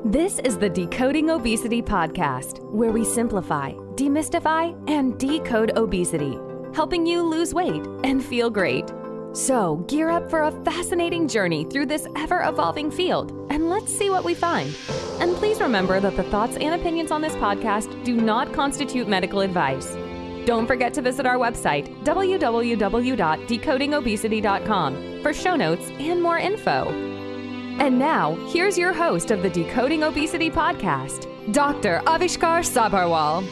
This is the Decoding Obesity podcast, where we simplify, demystify, and decode obesity, helping you lose weight and feel great. So gear up for a fascinating journey through this ever-evolving field, and let's see what we find. And please remember that the thoughts and opinions on this podcast do not constitute medical advice. Don't forget to visit our website, www.decodingobesity.com, for show notes and more info. And now, here's your host of the Decoding Obesity podcast, Dr. Avishkar Sabharwal.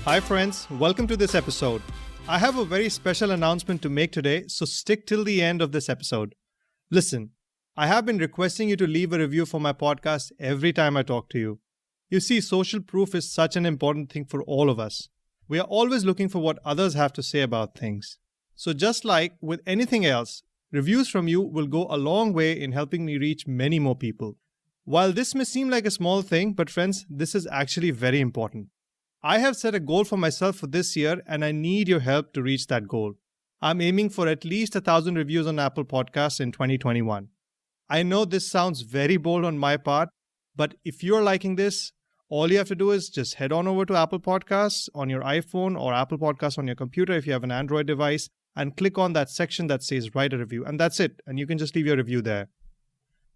Hi friends, welcome to this episode. I have a very special announcement to make today, so stick till the end of this episode. Listen, I have been requesting you to leave a review for my podcast every time I talk to you. You see, social proof is such an important thing for all of us. We are always looking for what others have to say about things. So just like with anything else, reviews from you will go a long way in helping me reach many more people. While this may seem like a small thing, but friends, this is actually very important. I have set a goal for myself for this year, and I need your help to reach that goal. I'm aiming for at least 1,000 reviews on Apple Podcasts in 2021. I know this sounds very bold on my part, but if you're liking this, all you have to do is just head on over to Apple Podcasts on your iPhone or Apple Podcasts on your computer if you have an Android device, and click on that section that says write a review, and that's it, and you can just leave your review there.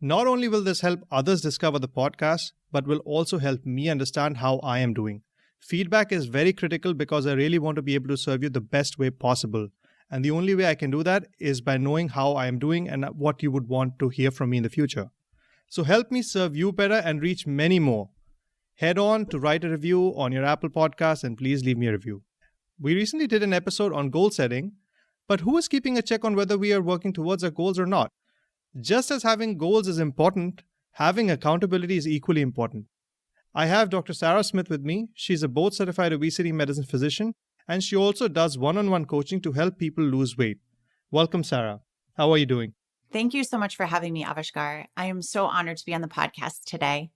Not only will this help others discover the podcast, but will also help me understand how I am doing. Feedback is very critical because I really want to be able to serve you the best way possible. And the only way I can do that is by knowing how I am doing and what you would want to hear from me in the future. So help me serve you better and reach many more. Head on to write a review on your Apple Podcast and please leave me a review. We recently did an episode on goal setting, but who is keeping a check on whether we are working towards our goals or not? Just as having goals is important, having accountability is equally important. I have Dr. Sarah Smith with me. She's a board-certified obesity medicine physician, and she also does one-on-one coaching to help people lose weight. Welcome, Sarah. How are you doing? Thank you so much for having me, Avishkar. I am so honored to be on the podcast today.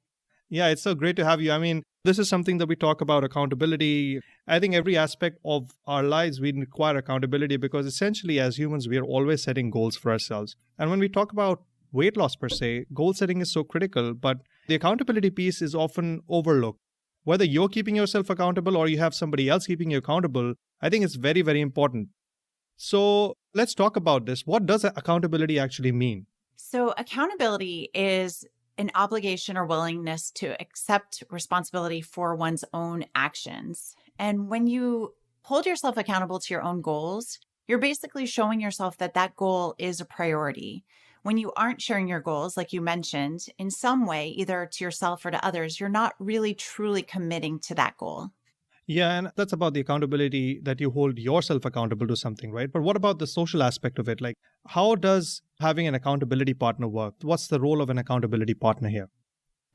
Yeah, it's so great to have you. I mean, this is something that we talk about, accountability. I think every aspect of our lives, we require accountability because essentially as humans, we are always setting goals for ourselves. And when we talk about weight loss per se, goal setting is so critical, but the accountability piece is often overlooked. Whether you're keeping yourself accountable or you have somebody else keeping you accountable, I think it's very, very important. So let's talk about this. What does accountability actually mean? So accountability is an obligation or willingness to accept responsibility for one's own actions. And when you hold yourself accountable to your own goals, you're basically showing yourself that that goal is a priority. When you aren't sharing your goals, like you mentioned, in some way, either to yourself or to others, you're not really truly committing to that goal. Yeah, and that's about the accountability that you hold yourself accountable to something, right? But what about the social aspect of it? Like, how does having an accountability partner work? What's the role of an accountability partner here?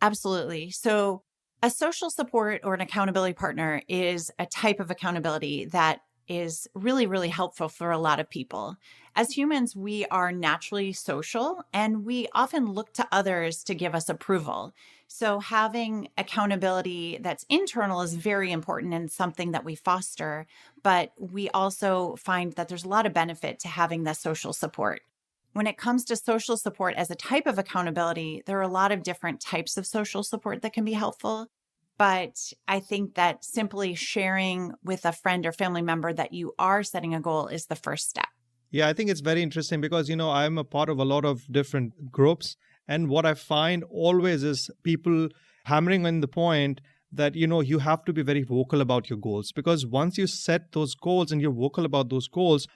Absolutely. So a social support or an accountability partner is a type of accountability that is really, really helpful for a lot of people. As humans, we are naturally social and we often look to others to give us approval. So having accountability that's internal is very important and something that we foster, but we also find that there's a lot of benefit to having the social support. When it comes to social support as a type of accountability, there are a lot of different types of social support that can be helpful. But I think that simply sharing with a friend or family member that you are setting a goal is the first step. Yeah, I think it's very interesting because, I'm a part of a lot of different groups. And what I find always is people hammering on the point that, you have to be very vocal about your goals. Because once you set those goals and you're vocal about those goals,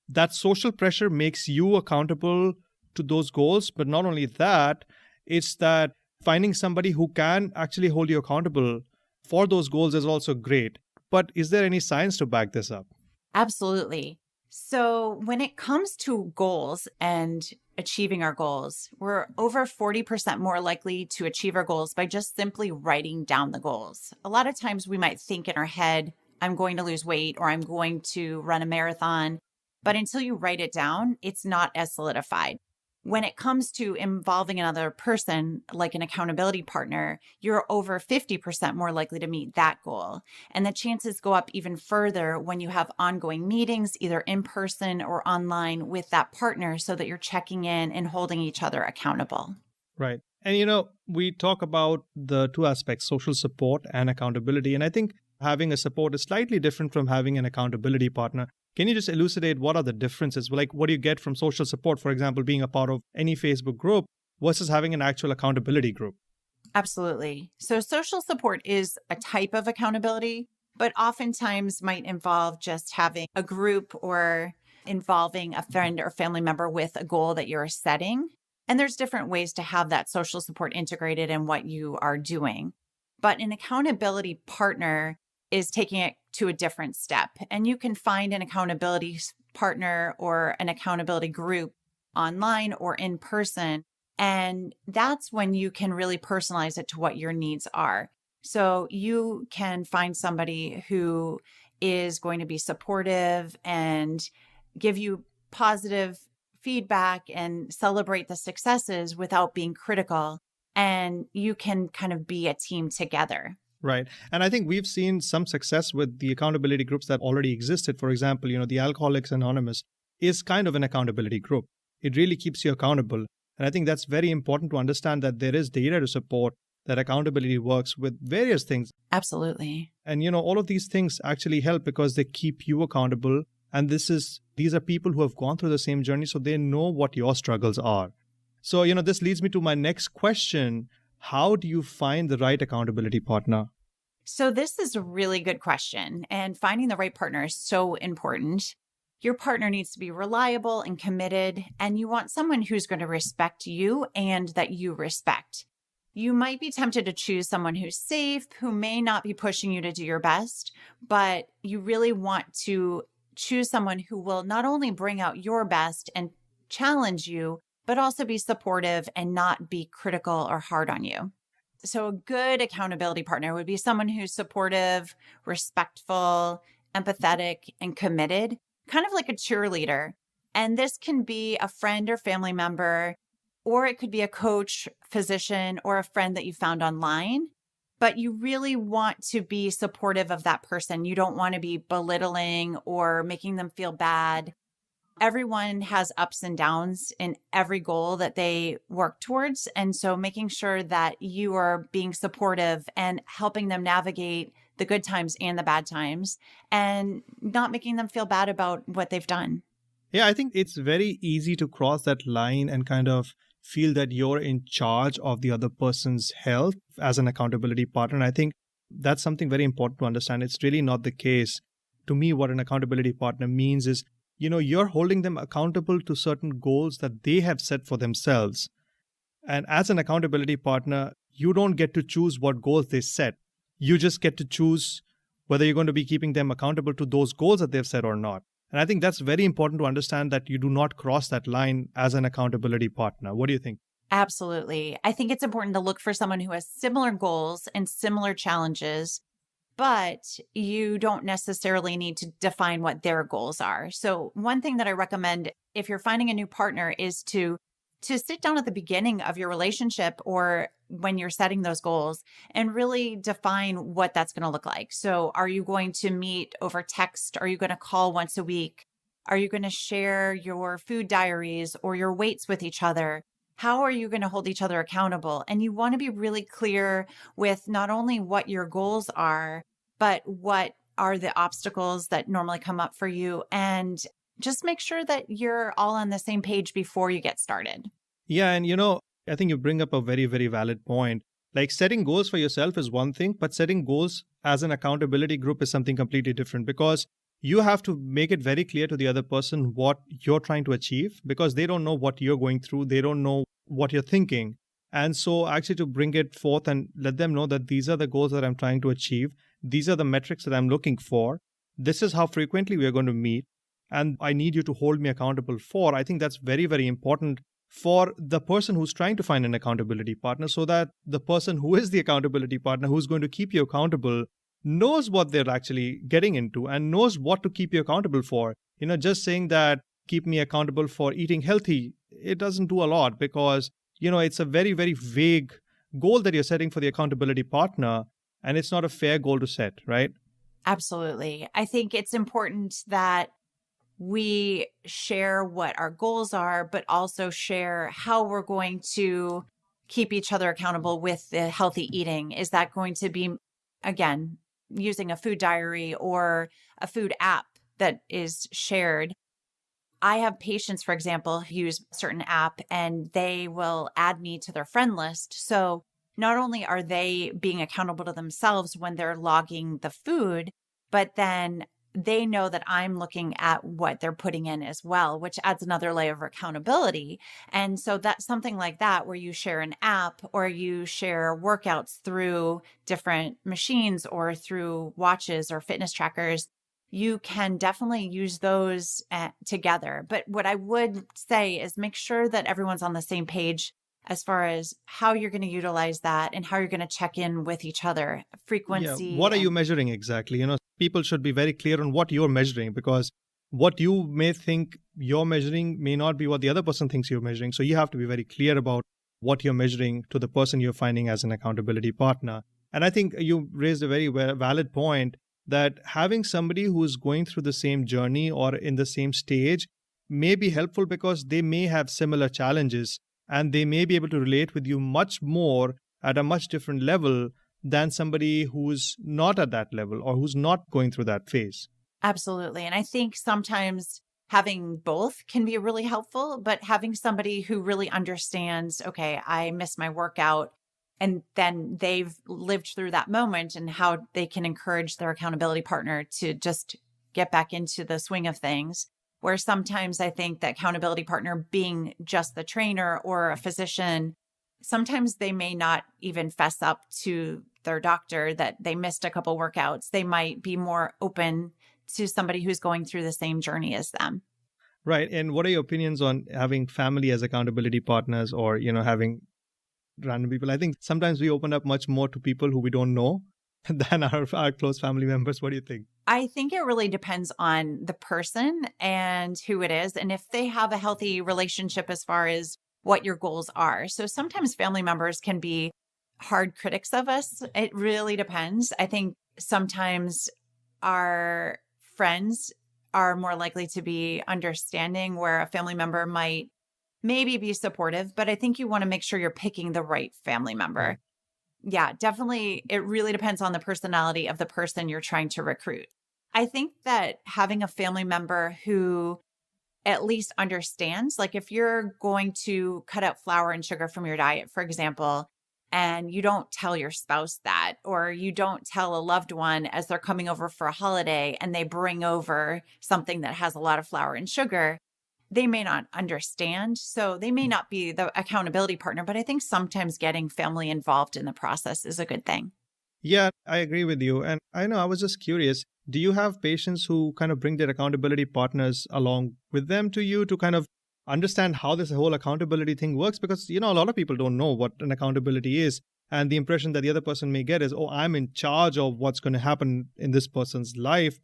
that social pressure makes you accountable to those goals. But not only that, it's that finding somebody who can actually hold you accountable for those goals is also great. But is there any science to back this up? Absolutely. So when it comes to goals and achieving our goals, we're over 40% more likely to achieve our goals by just simply writing down the goals. A lot of times we might think in our head, I'm going to lose weight or I'm going to run a marathon. But until you write it down, it's not as solidified. when it comes to involving another person, like an accountability partner, you're over 50% more likely to meet that goal. And the chances go up even further when you have ongoing meetings, either in person or online with that partner, so that you're checking in and holding each other accountable. Right. And we talk about the two aspects, social support and accountability. And I think having a support is slightly different from having an accountability partner. Can you just elucidate what are the differences? Like, what do you get from social support, for example, being a part of any Facebook group versus having an actual accountability group? Absolutely. So social support is a type of accountability, but oftentimes might involve just having a group or involving a friend or family member with a goal that you're setting. And there's different ways to have that social support integrated in what you are doing. But an accountability partner is taking it to a different step. And you can find an accountability partner or an accountability group online or in person. And that's when you can really personalize it to what your needs are. So you can find somebody who is going to be supportive and give you positive feedback and celebrate the successes without being critical. And you can kind of be a team together. Right. And I think we've seen some success with the accountability groups that already existed. For example, the Alcoholics Anonymous is kind of an accountability group. It really keeps you accountable. And I think that's very important to understand that there is data to support that accountability works with various things. Absolutely. And, all of these things actually help because they keep you accountable. And these are people who have gone through the same journey, so they know what your struggles are. So, this leads me to my next question. How do you find the right accountability partner? So this is a really good question, and finding the right partner is so important. Your partner needs to be reliable and committed, and you want someone who's going to respect you and that you respect. You might be tempted to choose someone who's safe, who may not be pushing you to do your best, but you really want to choose someone who will not only bring out your best and challenge you, but also be supportive and not be critical or hard on you. So a good accountability partner would be someone who's supportive, respectful, empathetic, and committed, kind of like a cheerleader. And this can be a friend or family member, or it could be a coach, physician, or a friend that you found online. But you really want to be supportive of that person. You don't want to be belittling or making them feel bad. Everyone has ups and downs in every goal that they work towards. And so making sure that you are being supportive and helping them navigate the good times and the bad times and not making them feel bad about what they've done. Yeah, I think it's very easy to cross that line and kind of feel that you're in charge of the other person's health as an accountability partner. And I think that's something very important to understand. It's really not the case. To me, what an accountability partner means is you're holding them accountable to certain goals that they have set for themselves. And as an accountability partner, you don't get to choose what goals they set. You just get to choose whether you're going to be keeping them accountable to those goals that they've set or not. And I think that's very important to understand that you do not cross that line as an accountability partner. What do you think? Absolutely. I think it's important to look for someone who has similar goals and similar challenges, but you don't necessarily need to define what their goals are. So one thing that I recommend if you're finding a new partner is to sit down at the beginning of your relationship or when you're setting those goals and really define what that's going to look like. So are you going to meet over text? Are you going to call once a week? Are you going to share your food diaries or your weights with each other? How are you going to hold each other accountable? And you want to be really clear with not only what your goals are, but what are the obstacles that normally come up for you, and just make sure that you're all on the same page before you get started. Yeah, and I think you bring up a very, very valid point. Like setting goals for yourself is one thing, but setting goals as an accountability group is something completely different, because you have to make it very clear to the other person what you're trying to achieve, because they don't know what you're going through. They don't know what you're thinking. And so actually to bring it forth and let them know that these are the goals that I'm trying to achieve. These are the metrics that I'm looking for. This is how frequently we're going to meet. And I need you to hold me accountable for. I think that's very, very important for the person who's trying to find an accountability partner, so that the person who is the accountability partner, who's going to keep you accountable, knows what they're actually getting into and knows what to keep you accountable for. Just saying that keep me accountable for eating healthy it doesn't do a lot because, it's a very, very vague goal that you're setting for the accountability partner, and it's not a fair goal to set, right? Absolutely. I think it's important that we share what our goals are, but also share how we're going to keep each other accountable with the healthy eating. Is that going to be, again, using a food diary or a food app that is shared? I have patients, for example, who use a certain app and they will add me to their friend list. So not only are they being accountable to themselves when they're logging the food, but then they know that I'm looking at what they're putting in as well, which adds another layer of accountability. And so that's something like that, where you share an app or you share workouts through different machines or through watches or fitness trackers. You can definitely use those together. But what I would say is make sure that everyone's on the same page as far as how you're going to utilize that and how you're going to check in with each other, frequency. Yeah. What are you measuring exactly? People should be very clear on what you're measuring, because what you may think you're measuring may not be what the other person thinks you're measuring. So you have to be very clear about what you're measuring to the person you're finding as an accountability partner. And I think you raised a very valid point that having somebody who's going through the same journey or in the same stage may be helpful because they may have similar challenges and they may be able to relate with you much more at a much different level than somebody who's not at that level or who's not going through that phase. Absolutely. And I think sometimes having both can be really helpful, but having somebody who really understands, okay, I missed my workout, and then they've lived through that moment and how they can encourage their accountability partner to just get back into the swing of things. Where sometimes I think that accountability partner being just the trainer or a physician, sometimes they may not even fess up to their doctor that they missed a couple workouts. They might be more open to somebody who's going through the same journey as them. Right. And what are your opinions on having family as accountability partners or, having random people? I think sometimes we open up much more to people who we don't know than our close family members. What do you think? I think it really depends on the person and who it is, and if they have a healthy relationship as far as what your goals are. So sometimes family members can be hard critics of us. It really depends. I think sometimes our friends are more likely to be understanding, where a family member might maybe be supportive, but I think you want to make sure you're picking the right family member. Right. Yeah, definitely. It really depends on the personality of the person you're trying to recruit. I think that having a family member who at least understands, like if you're going to cut out flour and sugar from your diet, for example, and you don't tell your spouse that, or you don't tell a loved one as they're coming over for a holiday and they bring over something that has a lot of flour and sugar, they may not understand. So they may not be the accountability partner, but I think sometimes getting family involved in the process is a good thing. Yeah, I agree with you. And I know I was just curious, do you have patients who kind of bring their accountability partners along with them to you to kind of understand how this whole accountability thing works? Because, a lot of people don't know what an accountability is. And the impression that the other person may get is, oh, I'm in charge of what's going to happen in this person's life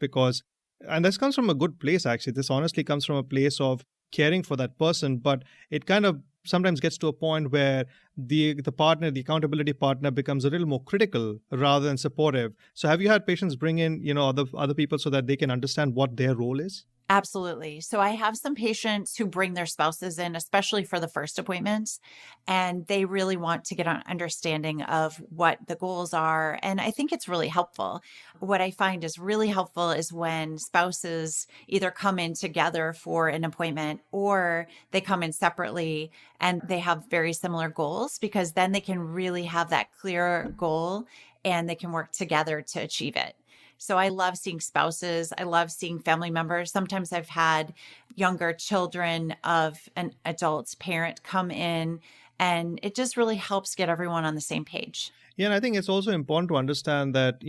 and this comes from a good place, actually. This honestly comes from a place of caring for that person, but it kind of sometimes gets to a point where the partner, the accountability partner, becomes a little more critical rather than supportive. So have you had patients bring in, other people so that they can understand what their role is? Absolutely. So I have some patients who bring their spouses in, especially for the first appointments, and they really want to get an understanding of what the goals are. And I think it's really helpful. What I find is really helpful is when spouses either come in together for an appointment or they come in separately and they have very similar goals, because then they can really have that clear goal and they can work together to achieve it. So I love seeing spouses. I love seeing family members. Sometimes I've had younger children of an adult's parent come in, and it just really helps get everyone on the same page. Yeah, and I think it's also important to understand that,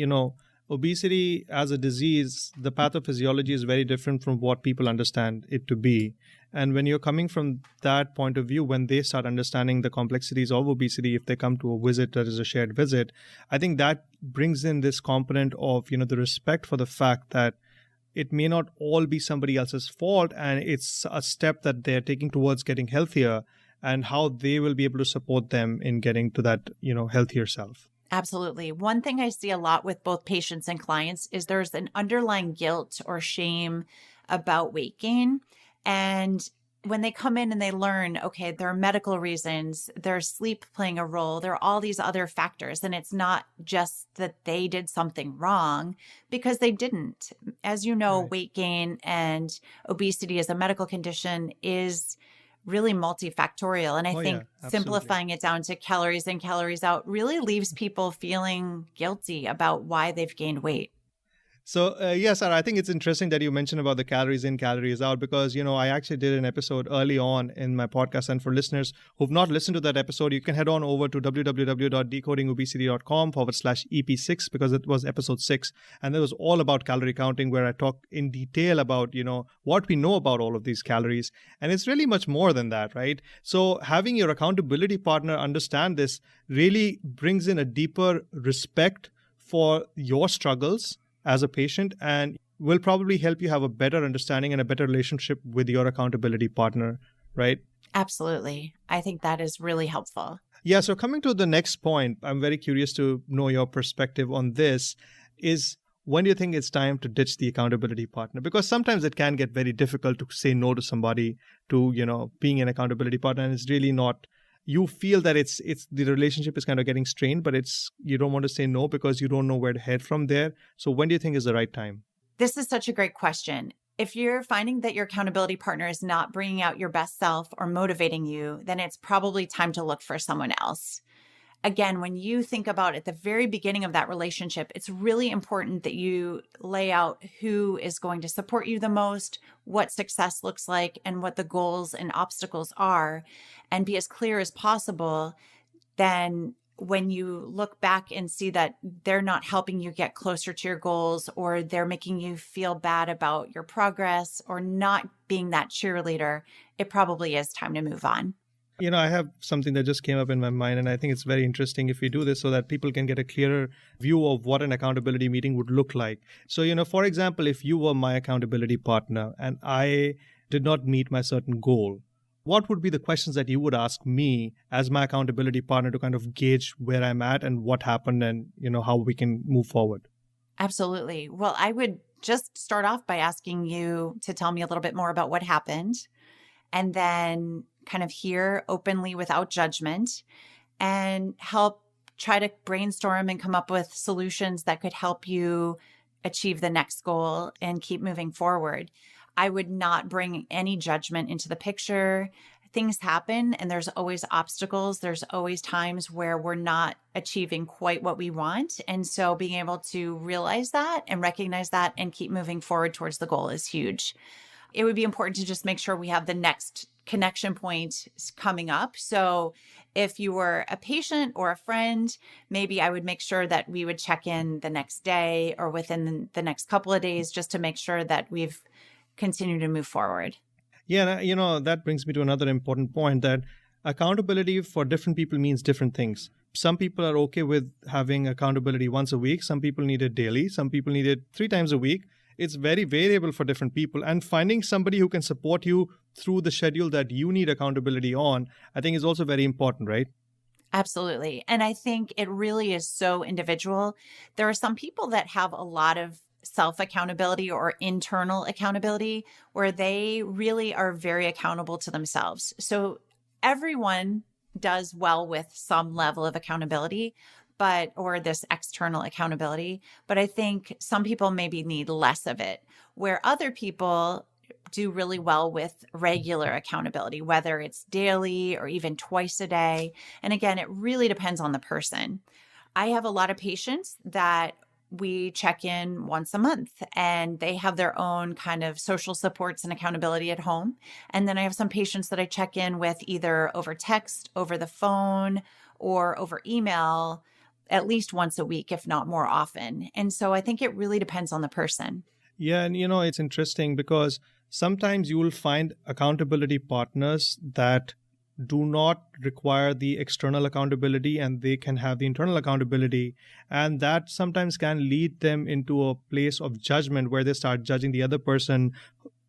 obesity as a disease, the pathophysiology is very different from what people understand it to be. And when you're coming from that point of view, when they start understanding the complexities of obesity, if they come to a visit that is a shared visit, I think that brings in this component of, the respect for the fact that it may not all be somebody else's fault, and it's a step that they're taking towards getting healthier, and how they will be able to support them in getting to that, healthier self. Absolutely. One thing I see a lot with both patients and clients is there's an underlying guilt or shame about weight gain. And when they come in and they learn, okay, there are medical reasons, there's sleep playing a role, there are all these other factors. And it's not just that they did something wrong, because they didn't. As you know, Right. weight gain and obesity as a medical condition is really multifactorial. And I Oh, think yeah, absolutely. simplifying it down to calories in, calories out really leaves people feeling guilty about why they've gained weight. So, yes, Sarah, I think it's interesting that you mentioned about the calories in, calories out, because, I actually did an episode early on in my podcast. And for listeners who've not listened to that episode, you can head on over to www.decodingobesity.com/EP6, because it was episode 6. And it was all about calorie counting, where I talk in detail about, what we know about all of these calories. And it's really much more than that, right? So having your accountability partner understand this really brings in a deeper respect for your struggles as a patient, and will probably help you have a better understanding and a better relationship with your accountability partner, right? Absolutely. I think that is really helpful. Yeah, so coming to the next point, I'm very curious to know your perspective on this, is when do you think it's time to ditch the accountability partner? Because sometimes it can get very difficult to say no to somebody, to, being an accountability partner, and it's really not, you feel that it's the relationship is kind of getting strained, but you don't want to say no because you don't know where to head from there. So when do you think is the right time? This is such a great question. If you're finding that your accountability partner is not bringing out your best self or motivating you, then it's probably time to look for someone else. Again, when you think about at the very beginning of that relationship, it's really important that you lay out who is going to support you the most, what success looks like, and what the goals and obstacles are, and be as clear as possible. Then when you look back and see that they're not helping you get closer to your goals, or they're making you feel bad about your progress, or not being that cheerleader, it probably is time to move on. I have something that just came up in my mind, and I think it's very interesting if we do this so that people can get a clearer view of what an accountability meeting would look like. So, for example, if you were my accountability partner and I did not meet my certain goal, what would be the questions that you would ask me as my accountability partner to kind of gauge where I'm at and what happened, and, how we can move forward? Absolutely. Well, I would just start off by asking you to tell me a little bit more about what happened, and then kind of hear openly without judgment, and help try to brainstorm and come up with solutions that could help you achieve the next goal and keep moving forward. I would not bring any judgment into the picture. Things happen, and there's always obstacles. There's always times where we're not achieving quite what we want. And so being able to realize that and recognize that and keep moving forward towards the goal is huge. It would be important to just make sure we have the next connection point coming up. So if you were a patient or a friend, maybe I would make sure that we would check in the next day or within the next couple of days, just to make sure that we've continued to move forward. Yeah, that brings me to another important point, that accountability for different people means different things. Some people are okay with having accountability once a week. Some people need it daily. Some people need it 3 times a week. It's very variable for different people. And finding somebody who can support you through the schedule that you need accountability on, I think is also very important, right? Absolutely. And I think it really is so individual. There are some people that have a lot of self-accountability or internal accountability, where they really are very accountable to themselves. So everyone does well with some level of accountability, or this external accountability. But I think some people maybe need less of it, where other people do really well with regular accountability, whether it's daily or even twice a day. And again, it really depends on the person. I have a lot of patients that we check in once a month, and they have their own kind of social supports and accountability at home. And then I have some patients that I check in with either over text, over the phone, or over email at least once a week, if not more often. And so I think it really depends on the person. Yeah, and it's interesting because sometimes you will find accountability partners that do not require the external accountability and they can have the internal accountability. And that sometimes can lead them into a place of judgment where they start judging the other person,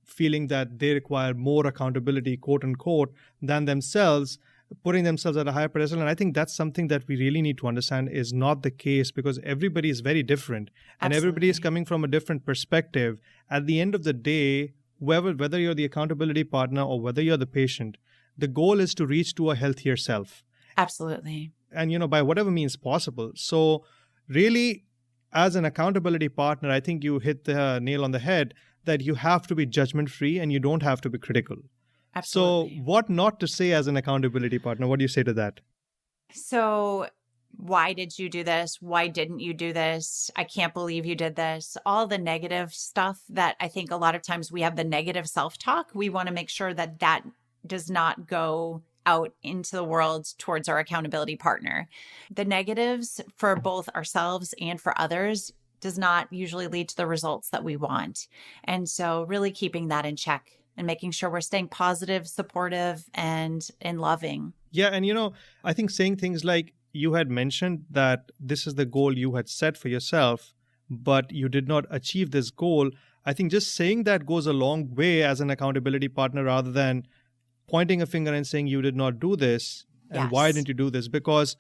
feeling that they require more accountability, quote unquote, than themselves, putting themselves at a higher pedestal. And I think that's something that we really need to understand is not the case, because everybody is very different and everybody is coming from a different perspective. At the end of the day, whether you're the accountability partner or whether you're the patient, the goal is to reach to a healthier self. Absolutely. And, by whatever means possible. So really, as an accountability partner, I think you hit the nail on the head that you have to be judgment-free and you don't have to be critical. Absolutely. So what not to say as an accountability partner? What do you say to that? So why did you do this? Why didn't you do this? I can't believe you did this. All the negative stuff that I think a lot of times we have the negative self-talk. We want to make sure that that does not go out into the world towards our accountability partner. The negatives for both ourselves and for others does not usually lead to the results that we want. And so really keeping that in check and making sure we're staying positive, supportive, and loving. Yeah. And, I think saying things like you had mentioned that this is the goal you had set for yourself, but you did not achieve this goal. I think just saying that goes a long way as an accountability partner rather than pointing a finger and saying you did not do this and why didn't you do this? Because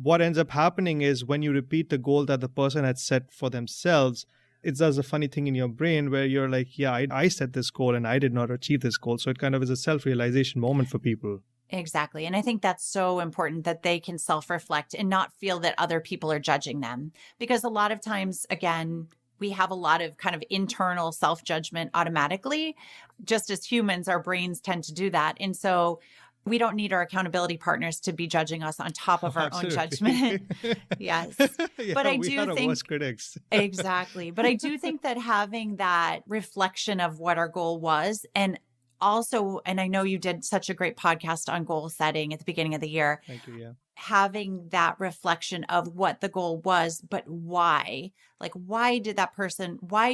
what ends up happening is when you repeat the goal that the person had set for themselves, it does a funny thing in your brain where you're like, yeah, I set this goal and I did not achieve this goal. So it kind of is a self-realization moment for people. Exactly. And I think that's so important that they can self-reflect and not feel that other people are judging them. Because a lot of times, again, we have a lot of kind of internal self-judgment automatically. Just as humans, our brains tend to do that. And so we don't need our accountability partners to be judging us on top of our own judgment. Yes. Yeah, but I do think worst critics. Exactly. But I do think that having that reflection of what our goal was, and also, and I know you did such a great podcast on goal setting at the beginning of the year. Thank you. Yeah. Having that reflection of what the goal was, but why? Like, why do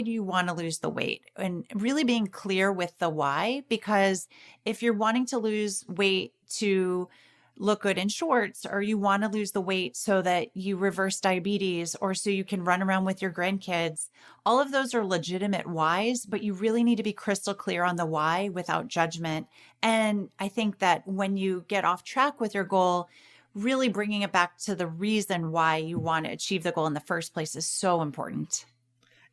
you want to lose the weight? And really being clear with the why, because if you're wanting to lose weight to look good in shorts, or you want to lose the weight so that you reverse diabetes, or so you can run around with your grandkids, all of those are legitimate whys, but you really need to be crystal clear on the why without judgment. And I think that when you get off track with your goal, really bringing it back to the reason why you want to achieve the goal in the first place is so important.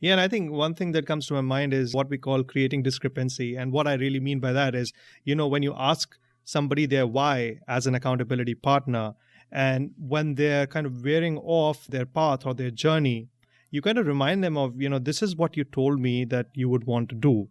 Yeah, and I think one thing that comes to my mind is what we call creating discrepancy. And what I really mean by that is, when you ask somebody their why as an accountability partner, and when they're kind of veering off their path or their journey, you kind of remind them of, this is what you told me that you would want to do.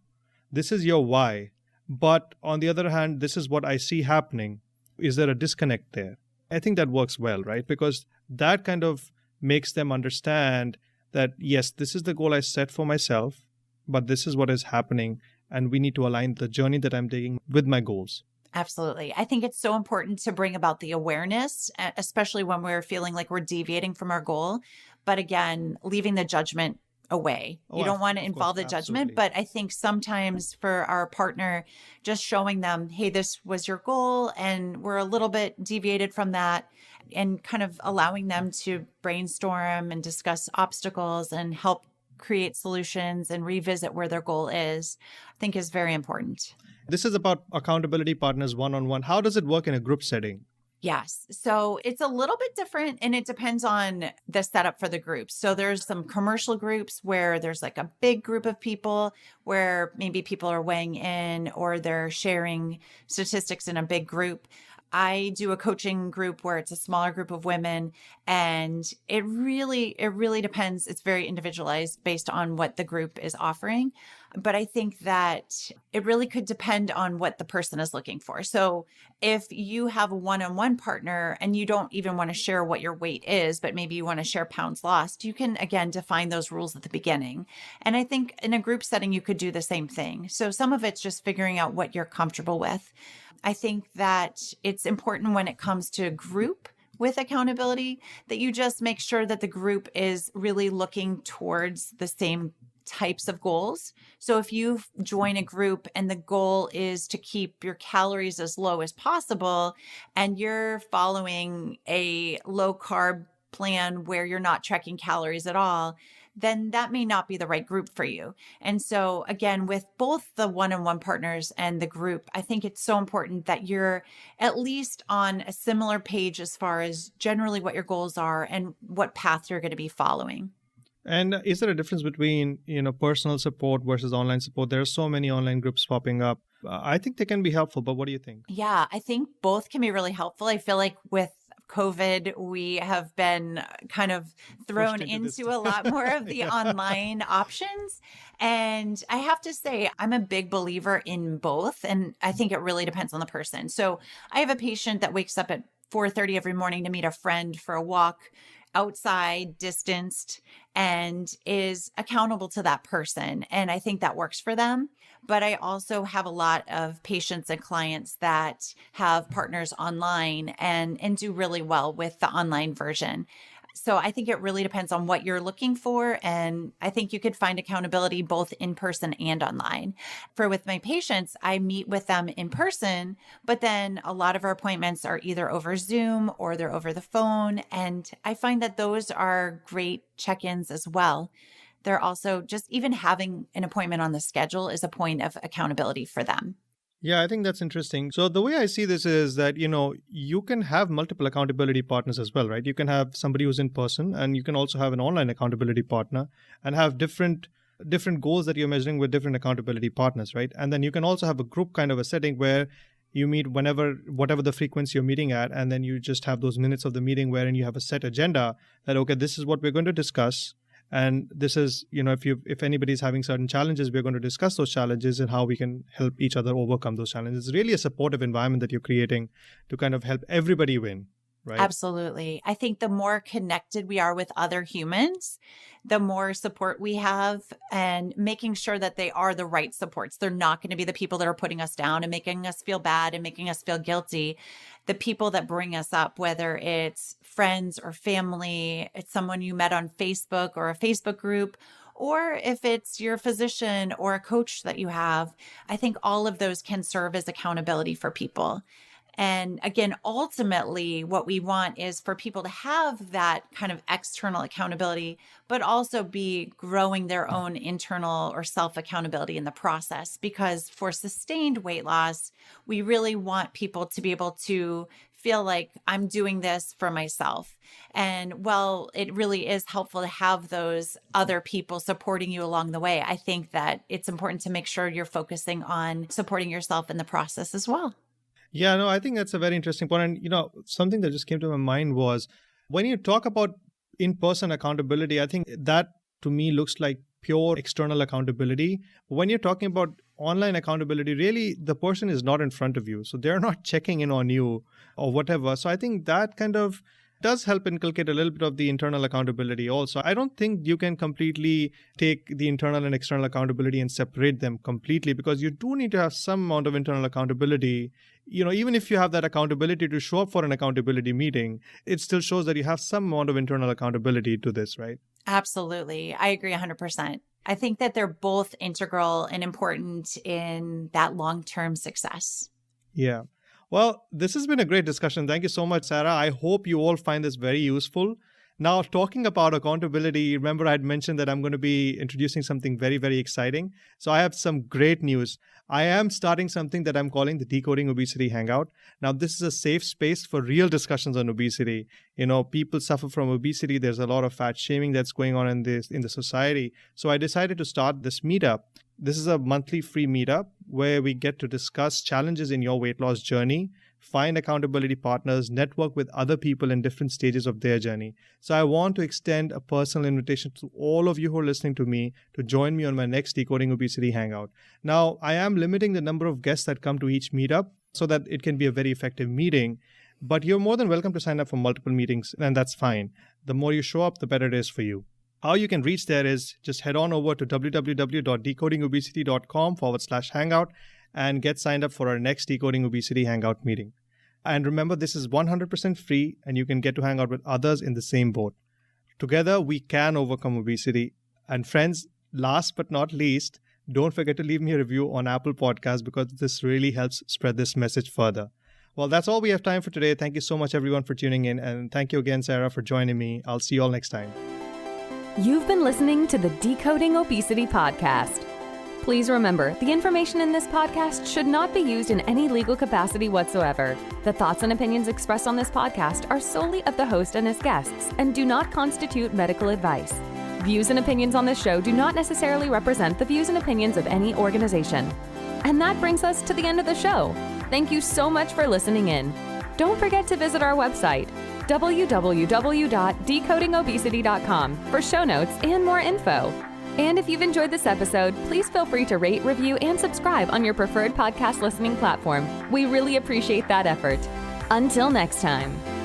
This is your why. But on the other hand, this is what I see happening. Is there a disconnect there? I think that works well, right? Because that kind of makes them understand that, yes, this is the goal I set for myself, but this is what is happening. And we need to align the journey that I'm taking with my goals. Absolutely. I think it's so important to bring about the awareness, especially when we're feeling like we're deviating from our goal. But again, leaving the judgment away. You don't want to involve the judgment, but I think sometimes for our partner, just showing them, hey, this was your goal and we're a little bit deviated from that, and kind of allowing them to brainstorm and discuss obstacles and help create solutions and revisit where their goal is, I think is very important. This is about accountability partners one-on-one. How does it work in a group setting? Yes. So it's a little bit different, and it depends on the setup for the groups. So there's some commercial groups where there's like a big group of people where maybe people are weighing in or they're sharing statistics in a big group. I do a coaching group where it's a smaller group of women, and it really depends. It's very individualized based on what the group is offering. But I think that it really could depend on what the person is looking for. So if you have a one-on-one partner and you don't even want to share what your weight is, but maybe you want to share pounds lost, you can, again, define those rules at the beginning. And I think in a group setting, you could do the same thing. So some of it's just figuring out what you're comfortable with. I think that it's important when it comes to group with accountability that you just make sure that the group is really looking towards the same types of goals. So if you join a group and the goal is to keep your calories as low as possible, and you're following a low carb plan where you're not tracking calories at all, then that may not be the right group for you. And so again, with both the one-on-one partners and the group, I think it's so important that you're at least on a similar page as far as generally what your goals are and what path you're going to be following. And is there a difference between, personal support versus online support? There are so many online groups popping up. I think they can be helpful, but what do you think? Yeah, I think both can be really helpful. I feel like with COVID, we have been kind of thrown into a lot more of the online options. And I have to say, I'm a big believer in both. And I think it really depends on the person. So I have a patient that wakes up at 4:30 every morning to meet a friend for a walk outside, distanced, and is accountable to that person. And I think that works for them. But I also have a lot of patients and clients that have partners online and do really well with the online version. So I think it really depends on what you're looking for. And I think you could find accountability both in person and online. With my patients, I meet with them in person, but then a lot of our appointments are either over Zoom or they're over the phone. And I find that those are great check-ins as well. They're also just even having an appointment on the schedule is a point of accountability for them. Yeah, I think that's interesting. So the way I see this is that, you can have multiple accountability partners as well, right? You can have somebody who's in person, and you can also have an online accountability partner and have different goals that you're measuring with different accountability partners, right? And then you can also have a group kind of a setting where you meet whatever the frequency you're meeting at, and then you just have those minutes of the meeting wherein you have a set agenda that, okay, this is what we're going to discuss. And this is, if anybody's having certain challenges, we're going to discuss those challenges and how we can help each other overcome those challenges. It's really a supportive environment that you're creating to kind of help everybody win, right? Absolutely. I think the more connected we are with other humans, the more support we have, and making sure that they are the right supports. They're not going to be the people that are putting us down and making us feel bad and making us feel guilty. The people that bring us up, whether it's friends or family, it's someone you met on Facebook or a Facebook group, or if it's your physician or a coach that you have, I think all of those can serve as accountability for people. And again, ultimately, what we want is for people to have that kind of external accountability, but also be growing their own internal or self-accountability in the process. Because for sustained weight loss, we really want people to be able to feel like I'm doing this for myself. And while it really is helpful to have those other people supporting you along the way, I think that it's important to make sure you're focusing on supporting yourself in the process as well. Yeah, no, I think that's a very interesting point. And, something that just came to my mind was when you talk about in-person accountability, I think that to me looks like pure external accountability. When you're talking about online accountability, really the person is not in front of you. So they're not checking in on you or whatever. So I think that kind of does help inculcate a little bit of the internal accountability also. I don't think you can completely take the internal and external accountability and separate them completely, because you do need to have some amount of internal accountability. Even if you have that accountability to show up for an accountability meeting, it still shows that you have some amount of internal accountability to this, right? Absolutely. I agree 100%. I think that they're both integral and important in that long-term success. Yeah. Well, this has been a great discussion. Thank you so much, Sarah. I hope you all find this very useful. Now, talking about accountability, remember I had mentioned that I'm going to be introducing something very, very exciting. So I have some great news. I am starting something that I'm calling the Decoding Obesity Hangout. Now, this is a safe space for real discussions on obesity. People suffer from obesity. There's a lot of fat shaming that's going on in the society. So I decided to start this meetup. This is a monthly free meetup where we get to discuss challenges in your weight loss journey, find accountability partners, network with other people in different stages of their journey. So I want to extend a personal invitation to all of you who are listening to me to join me on my next Decoding Obesity Hangout. Now, I am limiting the number of guests that come to each meetup so that it can be a very effective meeting. But you're more than welcome to sign up for multiple meetings, and that's fine. The more you show up, the better it is for you. How you can reach there is just head on over to www.decodingobesity.com/hangout and get signed up for our next Decoding Obesity Hangout meeting. And remember, this is 100% free, and you can get to hang out with others in the same boat. Together, we can overcome obesity. And friends, last but not least, don't forget to leave me a review on Apple Podcasts because this really helps spread this message further. Well, that's all we have time for today. Thank you so much, everyone, for tuning in. And thank you again, Sarah, for joining me. I'll see you all next time. You've been listening to the Decoding Obesity podcast. Please remember, the information in this podcast should not be used in any legal capacity whatsoever. The thoughts and opinions expressed on this podcast are solely of the host and his guests and do not constitute medical advice. Views and opinions on this show do not necessarily represent the views and opinions of any organization. And that brings us to the end of the show. Thank you so much for listening in. Don't forget to visit our website, www.decodingobesity.com, for show notes and more info. And if you've enjoyed this episode, please feel free to rate, review, and subscribe on your preferred podcast listening platform. We really appreciate that effort. Until next time.